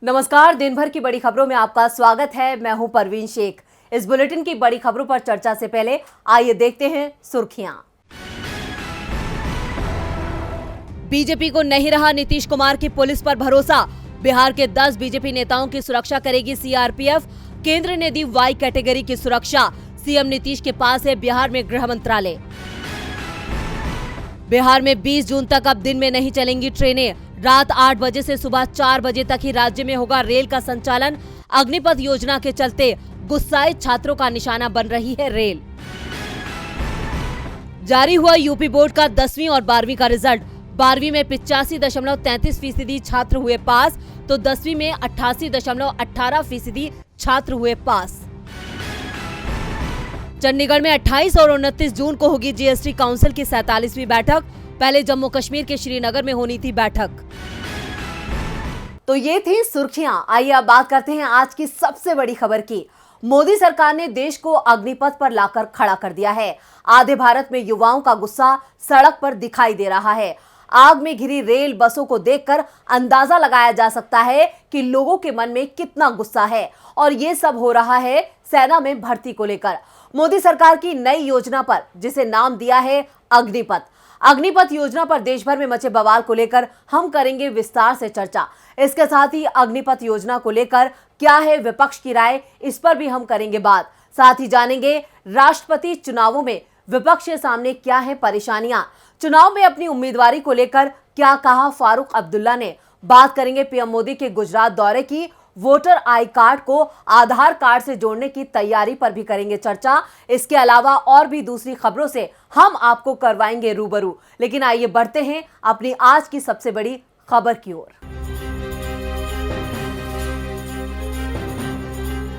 नमस्कार, दिन भर की बड़ी खबरों में आपका स्वागत है। मैं हूं परवीन शेख। इस बुलेटिन की बड़ी खबरों पर चर्चा से पहले आइए देखते हैं सुर्खियां। बीजेपी को नहीं रहा नीतीश कुमार की पुलिस पर भरोसा। बिहार के 10 बीजेपी नेताओं की सुरक्षा करेगी सीआरपीएफ। केंद्र ने दी वाई कैटेगरी की सुरक्षा। सीएम नीतीश के पास है बिहार में गृह मंत्रालय। बिहार में 20 जून तक अब दिन में नहीं चलेंगी ट्रेनें। रात 8 बजे से सुबह 4 बजे तक ही राज्य में होगा रेल का संचालन। अग्निपथ योजना के चलते गुस्साए छात्रों का निशाना बन रही है रेल। जारी हुआ यूपी बोर्ड का 10वीं और 12वीं का रिजल्ट। 12वीं में 85.33% छात्र हुए पास, तो 10वीं में 88.18% छात्र हुए पास। चंडीगढ़ में 28 और 29 जून को होगी जीएसटी काउंसिल की 47वीं बैठक। पहले जम्मू कश्मीर के श्रीनगर में होनी थी बैठक। तो ये थी सुर्खियां। आइए अब बात करते हैं आज की सबसे बड़ी खबर की। मोदी सरकार ने देश को अग्निपथ पर लाकर खड़ा कर दिया है। आधे भारत में युवाओं का गुस्सा सड़क पर दिखाई दे रहा है। आग में घिरी रेल बसों को देखकर अंदाजा लगाया जा सकता है कि लोगों के मन में कितना गुस्सा है। और ये सब हो रहा है सेना में भर्ती को लेकर। मोदी सरकार की नई योजना पर, जिसे नाम दिया है अग्निपथ। अग्निपथ योजना पर देश भर में मचे बवाल को लेकर हम करेंगे विस्तार से चर्चा। इसके साथ ही अग्निपथ योजना को लेकर क्या है विपक्ष की राय, इस पर भी हम करेंगे बात। साथ ही जानेंगे राष्ट्रपति चुनावों में विपक्ष के सामने क्या है परेशानियां। चुनाव में अपनी उम्मीदवारी को लेकर क्या कहा फारूक अब्दुल्ला ने। बात करेंगे पीएम मोदी के गुजरात दौरे की। वोटर आई कार्ड को आधार कार्ड से जोड़ने की तैयारी पर भी करेंगे चर्चा। इसके अलावा और भी दूसरी खबरों से हम आपको करवाएंगे रूबरू। लेकिन आइए बढ़ते हैं अपनी आज की सबसे बड़ी खबर की ओर।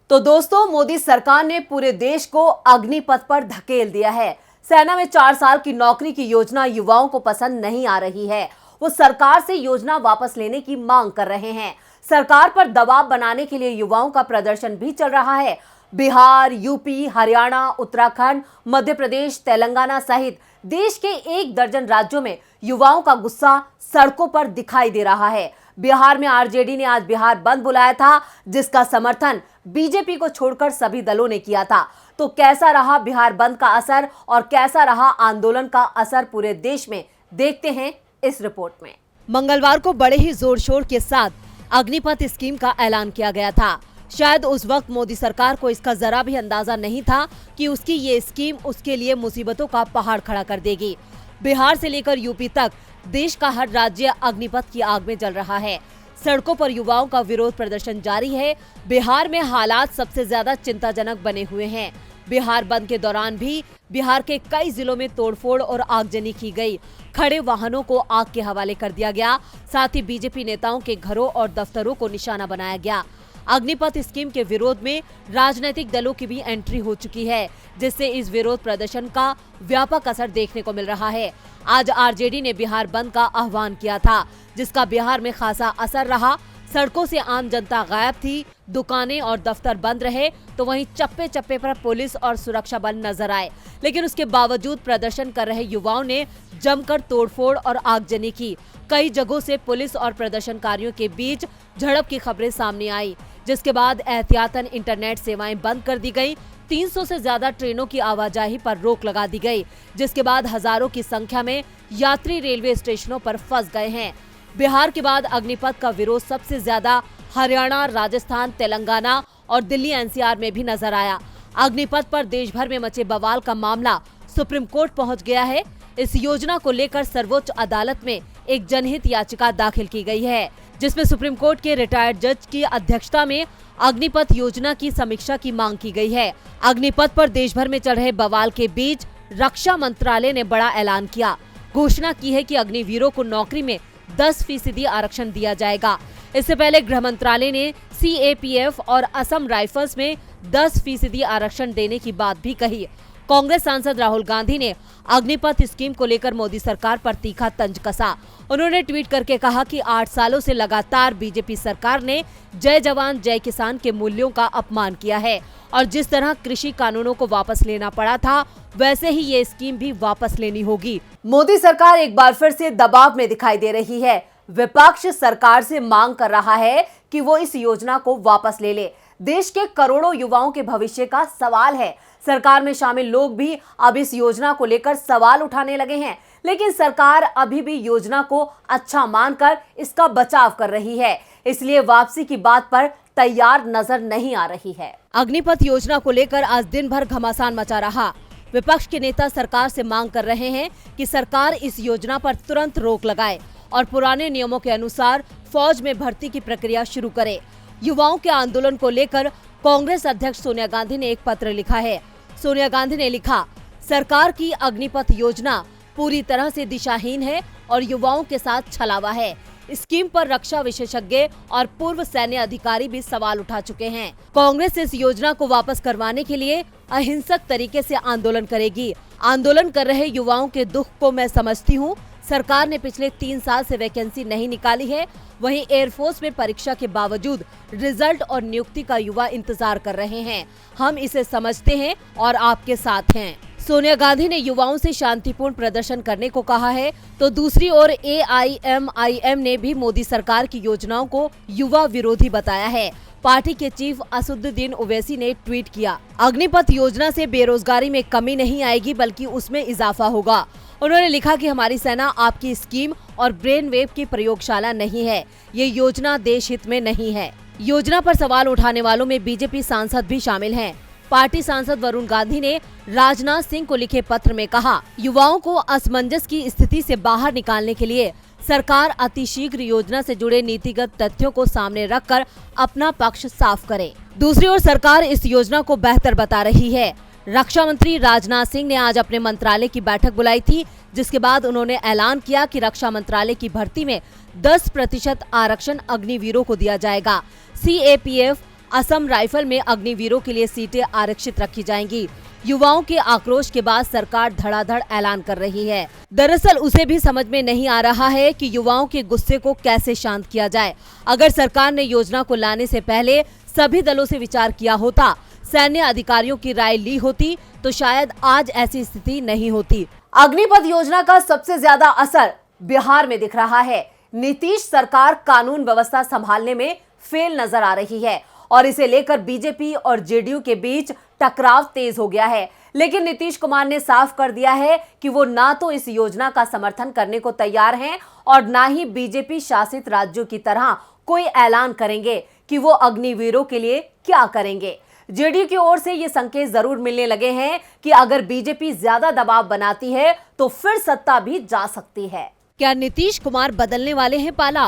तो दोस्तों, मोदी सरकार ने पूरे देश को अग्निपथ पर धकेल दिया है। सेना में 4 साल की नौकरी की योजना युवाओं को पसंद नहीं आ रही है। वो सरकार से योजना वापस लेने की मांग कर रहे हैं। सरकार पर दबाव बनाने के लिए युवाओं का प्रदर्शन भी चल रहा है। बिहार, यूपी, हरियाणा, उत्तराखंड, मध्य प्रदेश, तेलंगाना सहित देश के 1 दर्जन राज्यों में युवाओं का गुस्सा सड़कों पर दिखाई दे रहा है। बिहार में आरजेडी ने आज बिहार बंद बुलाया था, जिसका समर्थन बीजेपी को छोड़कर सभी दलों ने किया था। तो कैसा रहा बिहार बंद का असर और कैसा रहा आंदोलन का असर पूरे देश में, देखते हैं इस रिपोर्ट में। मंगलवार को बड़े ही जोर शोर के साथ अग्निपथ स्कीम का ऐलान किया गया था। शायद उस वक्त मोदी सरकार को इसका जरा भी अंदाजा नहीं था कि उसकी ये स्कीम उसके लिए मुसीबतों का पहाड़ खड़ा कर देगी। बिहार से लेकर यूपी तक देश का हर राज्य अग्निपथ की आग में जल रहा है। सड़कों पर युवाओं का विरोध प्रदर्शन जारी है। बिहार में हालात सबसे ज्यादा चिंताजनक बने हुए हैं। बिहार बंद के दौरान भी बिहार के कई जिलों में तोड़फोड़ और आगजनी की गई। खड़े वाहनों को आग के हवाले कर दिया गया। साथ ही बीजेपी नेताओं के घरों और दफ्तरों को निशाना बनाया गया। अग्निपथ स्कीम के विरोध में राजनीतिक दलों की भी एंट्री हो चुकी है, जिससे इस विरोध प्रदर्शन का व्यापक असर देखने को मिल रहा है। आज आरजेडी ने बिहार बंद का आह्वान किया था, जिसका बिहार में खासा असर रहा। सड़कों से आम जनता गायब थी, दुकानें और दफ्तर बंद रहे, तो वहीं चप्पे चप्पे पर पुलिस और सुरक्षा बल नजर आए। लेकिन उसके बावजूद प्रदर्शन कर रहे युवाओं ने जमकर तोड़फोड़ और आगजनी की। कई जगहों से पुलिस और प्रदर्शनकारियों के बीच झड़प की खबरें सामने आई, जिसके बाद एहतियातन इंटरनेट सेवाएं बंद कर दी गई। 300 से ज्यादा ट्रेनों की आवाजाही पर रोक लगा दी गई, जिसके बाद हजारों की संख्या में यात्री रेलवे स्टेशनों पर फंस गए हैं। बिहार के बाद अग्निपथ का विरोध सबसे ज्यादा हरियाणा, राजस्थान, तेलंगाना और दिल्ली एनसीआर में भी नजर आया। अग्निपथ पर देश भर में मचे बवाल का मामला सुप्रीम कोर्ट पहुंच गया है। इस योजना को लेकर सर्वोच्च अदालत में एक जनहित याचिका दाखिल की गई है, जिसमें सुप्रीम कोर्ट के रिटायर्ड जज की अध्यक्षता में अग्निपथ योजना की समीक्षा की मांग की गई है। अग्निपथ पर देश भर में चल रहे बवाल के बीच रक्षा मंत्रालय ने बड़ा ऐलान किया। घोषणा की है कि अग्निवीरों को नौकरी में 10% आरक्षण दिया जाएगा। इससे पहले गृह मंत्रालय ने सीएपीएफ और असम राइफल्स में 10% आरक्षण देने की बात भी कही। कांग्रेस सांसद राहुल गांधी ने अग्निपथ स्कीम को लेकर मोदी सरकार पर तीखा तंज कसा। उन्होंने ट्वीट करके कहा कि 8 सालों से लगातार बीजेपी सरकार ने जय जवान जय किसान के मूल्यों का अपमान किया है और जिस तरह कृषि कानूनों को वापस लेना पड़ा था, वैसे ही ये स्कीम भी वापस लेनी होगी। मोदी सरकार एक बार फिर से दबाव में दिखाई दे रही है। विपक्ष सरकार से मांग कर रहा है कि वो इस योजना को वापस ले ले। देश के करोड़ों युवाओं के भविष्य का सवाल है। सरकार में शामिल लोग भी अब इस योजना को लेकर सवाल उठाने लगे हैं, लेकिन सरकार अभी भी योजना को अच्छा मानकर इसका बचाव कर रही है, इसलिए वापसी की बात पर तैयार नजर नहीं आ रही है। अग्निपथ योजना को लेकर आज दिन भर घमासान मचा रहा। विपक्ष के नेता सरकार से मांग कर रहे हैं कि सरकार इस योजना पर तुरंत रोक लगाए और पुराने नियमों के अनुसार फौज में भर्ती की प्रक्रिया शुरू करे। युवाओं के आंदोलन को लेकर कांग्रेस अध्यक्ष सोनिया गांधी ने एक पत्र लिखा है। सोनिया गांधी ने लिखा, सरकार की अग्निपथ योजना पूरी तरह से दिशाहीन है और युवाओं के साथ छलावा है। स्कीम पर रक्षा विशेषज्ञ और पूर्व सैन्य अधिकारी भी सवाल उठा चुके हैं। कांग्रेस इस योजना को वापस करवाने के लिए अहिंसक तरीके से आंदोलन करेगी। आंदोलन कर रहे युवाओं के दुख को मैं समझती हूँ। सरकार ने पिछले 3 साल से वैकेंसी नहीं निकाली है, वहीं एयरफोर्स में परीक्षा के बावजूद रिजल्ट और नियुक्ति का युवा इंतजार कर रहे हैं। हम इसे समझते हैं और आपके साथ हैं। सोनिया गांधी ने युवाओं से शांतिपूर्ण प्रदर्शन करने को कहा है, तो दूसरी ओर AIMIM ने भी मोदी सरकार की योजनाओं को युवा विरोधी बताया है। पार्टी के चीफ असदुद्दीन ओवैसी ने ट्वीट किया, अग्निपथ योजना से बेरोजगारी में कमी नहीं आएगी बल्कि उसमें इजाफा होगा। उन्होंने लिखा कि हमारी सेना आपकी स्कीम और ब्रेन वेव की प्रयोगशाला नहीं है। ये योजना देश हित में नहीं है। योजना पर सवाल उठाने वालों में बीजेपी सांसद भी शामिल हैं। पार्टी सांसद वरुण गांधी ने राजनाथ सिंह को लिखे पत्र में कहा, युवाओं को असमंजस की स्थिति से बाहर निकालने के लिए सरकार अतिशीघ्र योजना से जुड़े नीतिगत तथ्यों को सामने रखकर अपना पक्ष साफ करे। दूसरी ओर सरकार इस योजना को बेहतर बता रही है। रक्षा मंत्री राजनाथ सिंह ने आज अपने मंत्रालय की बैठक बुलाई थी, जिसके बाद उन्होंने ऐलान किया कि रक्षा मंत्रालय की भर्ती में 10% आरक्षण अग्निवीरों को दिया जाएगा। CAPF असम राइफल में अग्निवीरों के लिए सीटें आरक्षित रखी जाएंगी। युवाओं के आक्रोश के बाद सरकार धड़ाधड़ ऐलान कर रही है। दरअसल उसे भी समझ में नहीं आ रहा है कि युवाओं के गुस्से को कैसे शांत किया जाए। अगर सरकार ने योजना को लाने से पहले सभी दलों से विचार किया होता, सैन्य अधिकारियों की राय ली होती, तो शायद आज ऐसी स्थिति नहीं होती। अग्निपथ योजना का सबसे ज्यादा असर बिहार में दिख रहा है। नीतीश सरकार कानून व्यवस्था संभालने में फेल नजर आ रही है और इसे लेकर बीजेपी और जेडीयू के बीच टकराव तेज हो गया है। लेकिन नीतीश कुमार ने साफ कर दिया है कि वो ना तो इस योजना का समर्थन करने को तैयार हैं और ना ही बीजेपी शासित राज्यों की तरह कोई ऐलान करेंगे कि वो अग्निवीरों के लिए क्या करेंगे। जेडीयू की ओर से ये संकेत जरूर मिलने लगे हैं कि अगर बीजेपी ज्यादा दबाव बनाती है तो फिर सत्ता भी जा सकती है। क्या नीतीश कुमार बदलने वाले हैं पाला?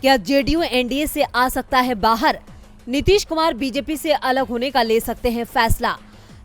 क्या जेडीयू एनडीए से आ सकता है बाहर? नीतीश कुमार बीजेपी से अलग होने का ले सकते हैं फैसला।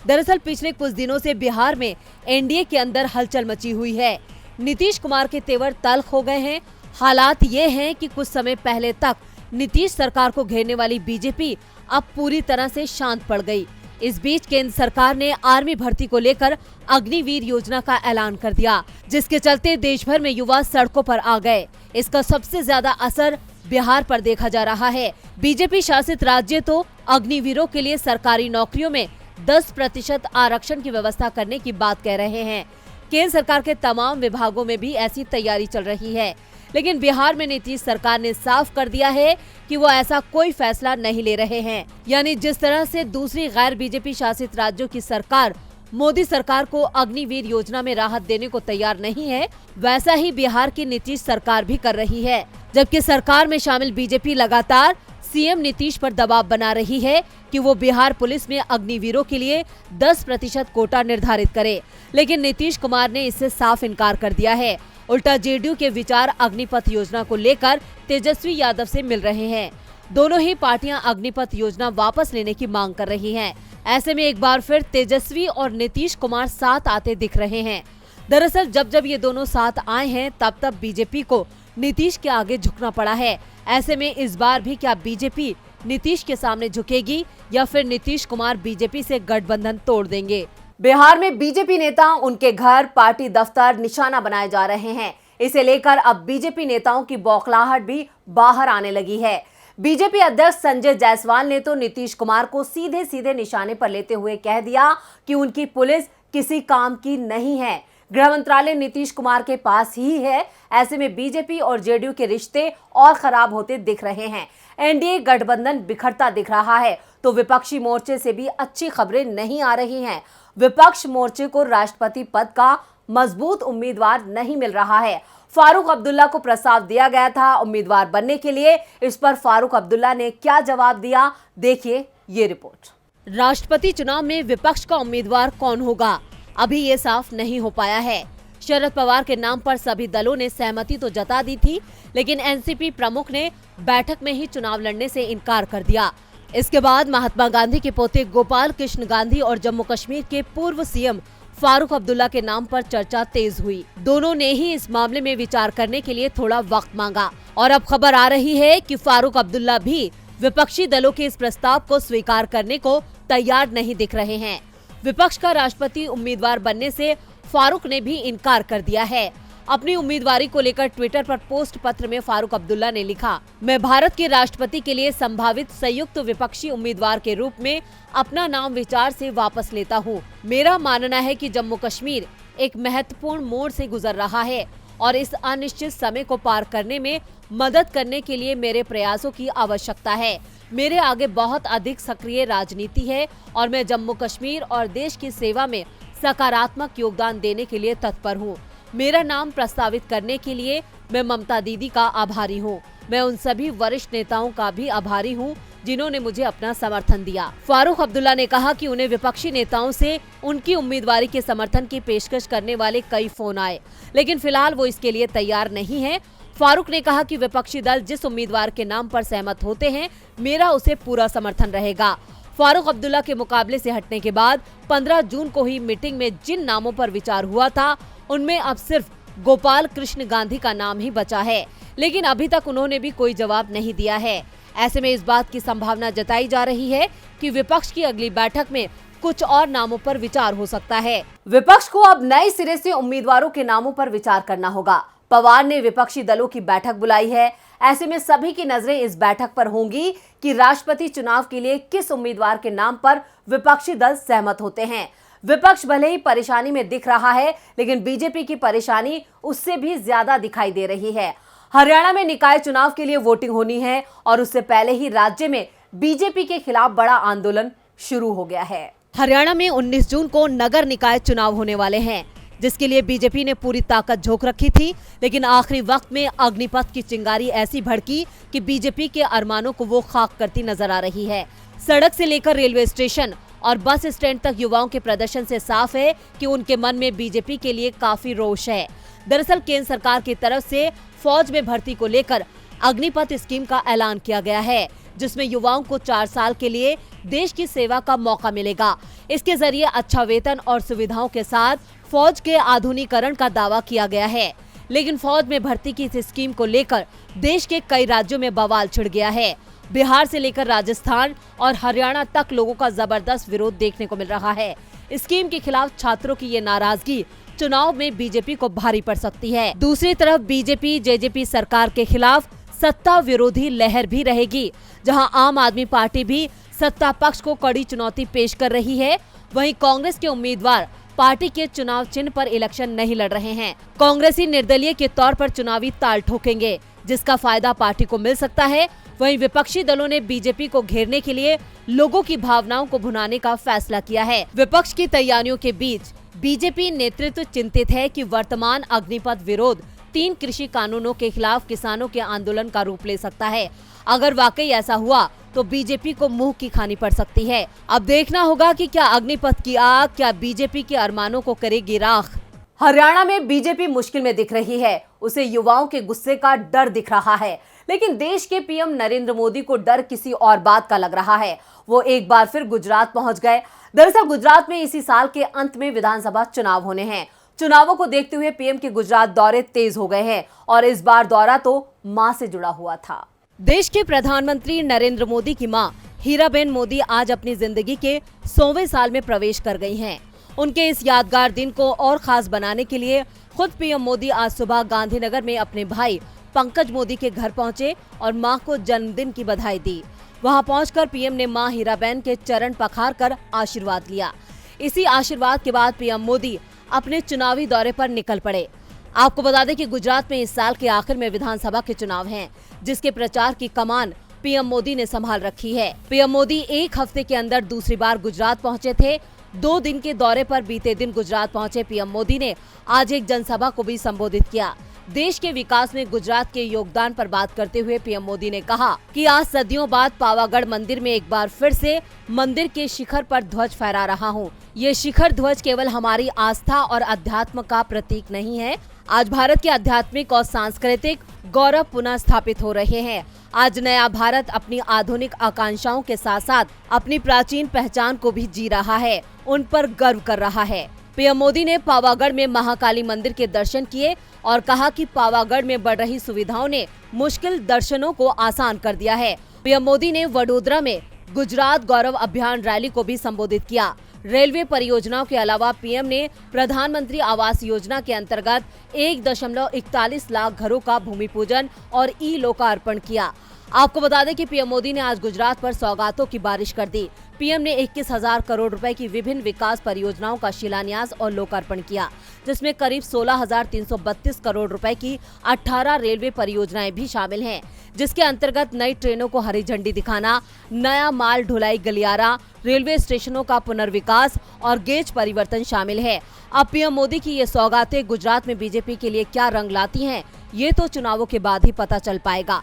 दरअसल पिछले कुछ दिनों से बिहार में एनडीए के अंदर हलचल मची हुई है। नीतीश कुमार के तेवर तल्ख हो गए हैं। हालात ये हैं कि कुछ समय पहले तक नीतीश सरकार को घेरने वाली बीजेपी अब पूरी तरह से शांत पड़ गई। इस बीच केंद्र सरकार ने आर्मी भर्ती को लेकर अग्निवीर योजना का ऐलान कर दिया, जिसके चलते देश भर में युवा सड़कों पर आ गए। इसका सबसे ज्यादा असर बिहार पर देखा जा रहा है। बीजेपी शासित राज्य तो अग्निवीरों के लिए सरकारी नौकरियों में 10% आरक्षण की व्यवस्था करने की बात कह रहे हैं। केंद्र सरकार के तमाम विभागों में भी ऐसी तैयारी चल रही है, लेकिन बिहार में नीतीश सरकार ने साफ कर दिया है कि वो ऐसा कोई फैसला नहीं ले रहे हैं। यानी जिस तरह से दूसरी गैर बीजेपी शासित राज्यों की सरकार मोदी सरकार को अग्निवीर योजना में राहत देने को तैयार नहीं है, वैसा ही बिहार की नीतीश सरकार भी कर रही है। जबकि सरकार में शामिल बीजेपी लगातार सीएम नीतीश पर दबाव बना रही है कि वो बिहार पुलिस में अग्निवीरों के लिए 10% कोटा निर्धारित करे, लेकिन नीतीश कुमार ने इससे साफ इनकार कर दिया है। उल्टा जेडीयू के विचार अग्निपथ योजना को लेकर तेजस्वी यादव से मिल रहे हैं। दोनों ही पार्टियां अग्निपथ योजना वापस लेने की मांग कर रही हैं। ऐसे में एक बार फिर तेजस्वी और नीतीश कुमार साथ आते दिख रहे हैं। दरअसल जब ये दोनों साथ आए हैं तब बीजेपी को नीतीश के आगे झुकना पड़ा है। ऐसे में इस बार भी क्या बीजेपी नीतीश के सामने झुकेगी या फिर नीतीश कुमार बीजेपी से गठबंधन तोड़ देंगे? बिहार में बीजेपी नेता, उनके घर, पार्टी दफ्तर निशाना बनाए जा रहे हैं। इसे लेकर अब बीजेपी नेताओं की बौखलाहट भी बाहर आने लगी है। बीजेपी अध्यक्ष संजय जायसवाल ने तो नीतीश कुमार को सीधे सीधे निशाने पर लेते हुए कह दिया कि उनकी पुलिस किसी काम की नहीं है। गृह मंत्रालय नीतीश कुमार के पास ही है। ऐसे में बीजेपी और जेडीयू के रिश्ते और खराब होते दिख रहे हैं। एनडीए गठबंधन बिखरता दिख रहा है तो विपक्षी मोर्चे से भी अच्छी खबरें नहीं आ रही हैं। विपक्ष मोर्चे को राष्ट्रपति पद का मजबूत उम्मीदवार नहीं मिल रहा है। फारूक अब्दुल्ला को प्रस्ताव दिया गया था उम्मीदवार बनने के लिए। इस पर फारूक अब्दुल्ला ने क्या जवाब दिया, देखिए ये रिपोर्ट। राष्ट्रपति चुनाव में विपक्ष का उम्मीदवार कौन होगा, अभी ये साफ नहीं हो पाया है। शरद पवार के नाम पर सभी दलों ने सहमति तो जता दी थी, लेकिन एनसीपी प्रमुख ने बैठक में ही चुनाव लड़ने से इनकार कर दिया। इसके बाद महात्मा गांधी के पोते गोपाल कृष्ण गांधी और जम्मू कश्मीर के पूर्व सीएम फारूक अब्दुल्ला के नाम पर चर्चा तेज हुई। दोनों ने ही इस मामले में विचार करने के लिए थोड़ा वक्त मांगा और अब खबर आ रही है कि फारूक अब्दुल्ला भी विपक्षी दलों के इस प्रस्ताव को स्वीकार करने को तैयार नहीं दिख रहे हैं। विपक्ष का राष्ट्रपति उम्मीदवार बनने से फारूक ने भी इनकार कर दिया है। अपनी उम्मीदवारी को लेकर ट्विटर पर पोस्ट पत्र में फारूक अब्दुल्ला ने लिखा, मैं भारत के राष्ट्रपति के लिए संभावित संयुक्त विपक्षी उम्मीदवार के रूप में अपना नाम विचार से वापस लेता हूं। मेरा मानना है कि जम्मू कश्मीर एक महत्वपूर्ण मोड़ से गुजर रहा है और इस अनिश्चित समय को पार करने में मदद करने के लिए मेरे प्रयासों की आवश्यकता है। मेरे आगे बहुत अधिक सक्रिय राजनीति है और मैं जम्मू कश्मीर और देश की सेवा में सकारात्मक योगदान देने के लिए तत्पर हूँ। मेरा नाम प्रस्तावित करने के लिए मैं ममता दीदी का आभारी हूँ। मैं उन सभी वरिष्ठ नेताओं का भी आभारी हूँ जिन्होंने मुझे अपना समर्थन दिया। फारूक अब्दुल्ला ने कहा कि उन्हें विपक्षी नेताओं से उनकी उम्मीदवारी के समर्थन की पेशकश करने वाले कई फोन आए, लेकिन फिलहाल वो इसके लिए तैयार नहीं है। फारूक ने कहा कि विपक्षी दल जिस उम्मीदवार के नाम पर सहमत होते हैं, मेरा उसे पूरा समर्थन रहेगा। फारूक अब्दुल्ला के मुकाबले से हटने के बाद 15 जून को ही मीटिंग में जिन नामों पर विचार हुआ था, उनमें अब सिर्फ गोपाल कृष्ण गांधी का नाम ही बचा है, लेकिन अभी तक उन्होंने भी कोई जवाब नहीं दिया है। ऐसे में इस बात की संभावना जताई जा रही है कि विपक्ष की अगली बैठक में कुछ और नामों पर विचार हो सकता है। विपक्ष को अब नए सिरे से उम्मीदवारों के नामों पर विचार करना होगा। पवार ने विपक्षी दलों की बैठक बुलाई है। ऐसे में सभी की नजरें इस बैठक पर होंगी कि राष्ट्रपति चुनाव के लिए किस उम्मीदवार के नाम पर विपक्षी दल सहमत होते हैं। विपक्ष भले ही परेशानी में दिख रहा है, लेकिन बीजेपी की परेशानी उससे भी ज्यादा दिखाई दे रही है। हरियाणा में निकाय चुनाव के लिए वोटिंग होनी है और उससे पहले ही राज्य में बीजेपी के खिलाफ बड़ा आंदोलन शुरू हो गया है। हरियाणा में 19 जून को नगर निकाय चुनाव होने वाले हैं, जिसके लिए बीजेपी ने पूरी ताकत झोंक रखी थी, लेकिन आखिरी वक्त में अग्निपथ की चिंगारी ऐसी भड़की कि बीजेपी के अरमानों को वो खाक करती नजर आ रही है। सड़क से लेकर रेलवे स्टेशन और बस स्टैंड तक युवाओं के प्रदर्शन से साफ है कि उनके मन में बीजेपी के लिए काफी रोष है। दरअसल केंद्र सरकार की तरफ से फौज में भर्ती को लेकर अग्निपथ स्कीम का ऐलान किया गया है, जिसमें युवाओं को 4 साल के लिए देश की सेवा का मौका मिलेगा। इसके जरिए अच्छा वेतन और सुविधाओं के साथ फौज के आधुनिकीकरण का दावा किया गया है, लेकिन फौज में भर्ती की इस स्कीम को लेकर देश के कई राज्यों में बवाल छिड़ गया है। बिहार से लेकर राजस्थान और हरियाणा तक लोगों का जबरदस्त विरोध देखने को मिल रहा है। स्कीम के खिलाफ छात्रों की ये नाराजगी चुनाव में बीजेपी को भारी पड़ सकती है। दूसरी तरफ बीजेपी जेजेपी सरकार के खिलाफ सत्ता विरोधी लहर भी रहेगी, जहां आम आदमी पार्टी भी सत्ता पक्ष को कड़ी चुनौती पेश कर रही है। वहीं कांग्रेस के उम्मीदवार पार्टी के चुनाव चिन्ह पर इलेक्शन नहीं लड़ रहे हैं। कांग्रेसी निर्दलीय के तौर पर चुनावी ताल ठोकेंगे, जिसका फायदा पार्टी को मिल सकता है। वहीं विपक्षी दलों ने बीजेपी को घेरने के लिए लोगों की भावनाओं को भुनाने का फैसला किया है। विपक्ष की तैयारियों के बीच बीजेपी नेतृत्व चिंतित है कि वर्तमान अग्निपथ विरोध 3 कृषि कानूनों के खिलाफ किसानों के आंदोलन का रूप ले सकता है। अगर वाकई ऐसा हुआ तो बीजेपी को मुंह की खानी पड़ सकती है। अब देखना होगा कि क्या अग्निपथ की आग क्या बीजेपी के अरमानों को करेगी राख। हरियाणा में बीजेपी मुश्किल में दिख रही है। उसे युवाओं के गुस्से का डर दिख रहा है, लेकिन देश के पीएम नरेंद्र मोदी को डर किसी और बात का लग रहा है। वो एक बार फिर गुजरात पहुंच गए। दरअसल गुजरात में इसी साल के अंत में विधानसभा चुनाव होने हैं। चुनावों को देखते हुए पीएम के गुजरात दौरे तेज हो गए हैं और इस बार दौरा तो मां से जुड़ा हुआ था। देश के प्रधानमंत्री नरेंद्र मोदी की मां हीराबेन मोदी आज अपनी जिंदगी के 100वें साल में प्रवेश कर गई हैं। उनके इस यादगार दिन को और खास बनाने के लिए खुद पीएम मोदी आज सुबह गांधीनगर में अपने भाई पंकज मोदी के घर पहुंचे और मां को जन्मदिन की बधाई दी। वहां पहुंचकर पीएम ने मां हीराबेन के चरण पखार कर आशीर्वाद लिया। इसी आशीर्वाद के बाद पीएम मोदी अपने चुनावी दौरे पर निकल पड़े। आपको बता दें कि गुजरात में इस साल के आखिर में विधानसभा के चुनाव हैं, जिसके प्रचार की कमान पीएम मोदी ने संभाल रखी है। पीएम मोदी एक हफ्ते के अंदर दूसरी बार गुजरात पहुंचे थे। 2 दिन के दौरे पर बीते दिन गुजरात पहुंचे पीएम मोदी ने आज एक जनसभा को भी संबोधित किया। देश के विकास में गुजरात के योगदान पर बात करते हुए पीएम मोदी ने कहा कि आज सदियों बाद पावागढ़ मंदिर में एक बार फिर से मंदिर के शिखर पर ध्वज फहरा रहा हूं। ये शिखर ध्वज केवल हमारी आस्था और अध्यात्म का प्रतीक नहीं है। आज भारत के आध्यात्मिक और सांस्कृतिक गौरव पुनः स्थापित हो रहे हैं। आज नया भारत अपनी आधुनिक आकांक्षाओं के साथ साथ अपनी प्राचीन पहचान को भी जी रहा है, उन पर गर्व कर रहा है। पीएम मोदी ने पावागढ़ में महाकाली मंदिर के दर्शन किए और कहा कि पावागढ़ में बढ़ रही सुविधाओं ने मुश्किल दर्शनों को आसान कर दिया है। पीएम मोदी ने वडोदरा में गुजरात गौरव अभियान रैली को भी संबोधित किया। रेलवे परियोजनाओं के अलावा पीएम ने प्रधानमंत्री आवास योजना के अंतर्गत 1.41 लाख घरों का भूमि पूजन और ई लोकार्पण किया। आपको बता दें कि पीएम मोदी ने आज गुजरात पर सौगातों की बारिश कर दी। पीएम ने 21,000 करोड़ रुपए की विभिन्न विकास परियोजनाओं का शिलान्यास और लोकार्पण किया, जिसमें करीब 16,332 करोड़ रुपए की 18 रेलवे परियोजनाएं भी शामिल हैं, जिसके अंतर्गत नई ट्रेनों को हरी झंडी दिखाना, नया माल ढुलाई गलियारा, रेलवे स्टेशनों का पुनर्विकास और गेज परिवर्तन शामिल है। अब पीएम मोदी की ये सौगातें गुजरात में बीजेपी के लिए क्या रंग लाती हैं, ये तो चुनावों के बाद ही पता चल पाएगा।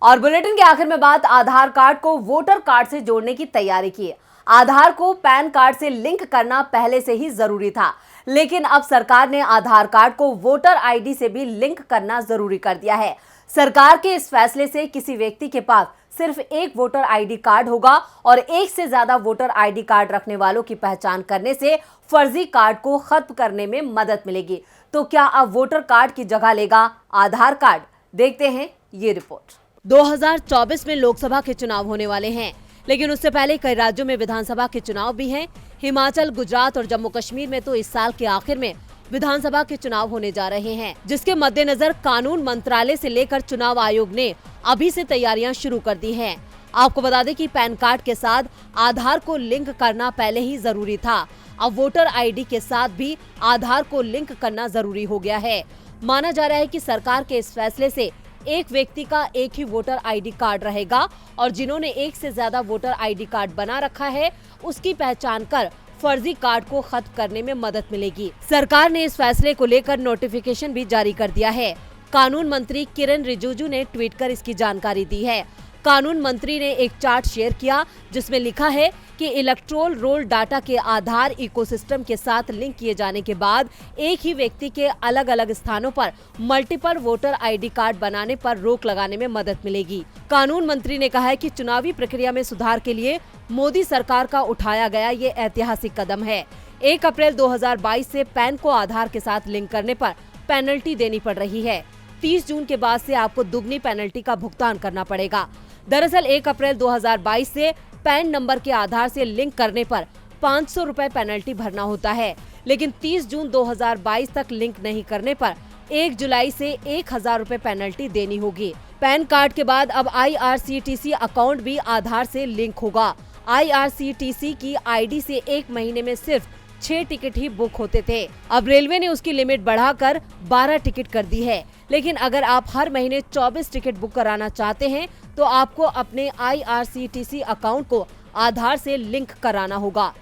और बुलेटिन के आखिर में बात आधार कार्ड को वोटर कार्ड से जोड़ने की तैयारी की। आधार को पैन कार्ड से लिंक करना पहले से ही जरूरी था, लेकिन अब सरकार ने आधार कार्ड को वोटर आईडी से भी लिंक करना जरूरी कर दिया है। सरकार के इस फैसले से किसी व्यक्ति के पास सिर्फ एक वोटर आईडी कार्ड होगा और एक से ज्यादा वोटर आईडी कार्ड रखने वालों की पहचान करने से फर्जी कार्ड को खत्म करने में मदद मिलेगी। तो क्या अब वोटर कार्ड की जगह लेगा आधार कार्ड? देखते हैं ये रिपोर्ट। 2024 में लोकसभा के चुनाव होने वाले हैं, लेकिन उससे पहले कई राज्यों में विधानसभा के चुनाव भी हैं। हिमाचल, गुजरात और जम्मू कश्मीर में तो इस साल के आखिर में विधानसभा के चुनाव होने जा रहे हैं, जिसके मद्देनजर कानून मंत्रालय से लेकर चुनाव आयोग ने अभी से तैयारियां शुरू कर दी हैं। आपको बता दें कि पैन कार्ड के साथ आधार को लिंक करना पहले ही जरूरी था। अब वोटर आईडी के साथ भी आधार को लिंक करना जरूरी हो गया है। माना जा रहा है कि सरकार के इस फैसले से एक व्यक्ति का एक ही वोटर आईडी कार्ड रहेगा और जिन्होंने एक से ज्यादा वोटर आईडी कार्ड बना रखा है, उसकी पहचान कर फर्जी कार्ड को खत्म करने में मदद मिलेगी। सरकार ने इस फैसले को लेकर नोटिफिकेशन भी जारी कर दिया है। कानून मंत्री किरण रिजिजू ने ट्वीट कर इसकी जानकारी दी है। कानून मंत्री ने एक चार्ट शेयर किया, जिसमें लिखा है कि इलेक्ट्रोल रोल डाटा के आधार इकोसिस्टम के साथ लिंक किए जाने के बाद एक ही व्यक्ति के अलग अलग स्थानों पर मल्टीपल वोटर आईडी कार्ड बनाने पर रोक लगाने में मदद मिलेगी। कानून मंत्री ने कहा है कि चुनावी प्रक्रिया में सुधार के लिए मोदी सरकार का उठाया गया ये ऐतिहासिक कदम है। 1 अप्रैल 2022 से पैन को आधार के साथ लिंक करने पर पेनल्टी देनी पड़ रही है। 30 जून के बाद से आपको दुगनी पेनल्टी का भुगतान करना पड़ेगा। दरअसल 1 अप्रैल 2022 से पैन नंबर के आधार से लिंक करने पर 500 रुपए पेनल्टी भरना होता है, लेकिन 30 जून 2022 तक लिंक नहीं करने पर 1 जुलाई से 1000 रुपए पेनल्टी देनी होगी। पैन कार्ड के बाद अब IRCTC अकाउंट भी आधार से लिंक होगा। IRCTC की आईडी से 1 महीने में सिर्फ 6 टिकट ही बुक होते थे। अब रेलवे ने उसकी लिमिट बढ़ाकर 12 टिकट कर दी है, लेकिन अगर आप हर महीने 24 टिकट बुक कराना चाहते हैं तो आपको अपने IRCTC अकाउंट को आधार से लिंक कराना होगा।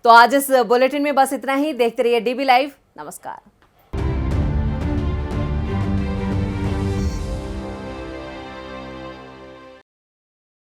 तो आज इस बुलेटिन में बस इतना ही। देखते रहिए DB लाइव। नमस्कार।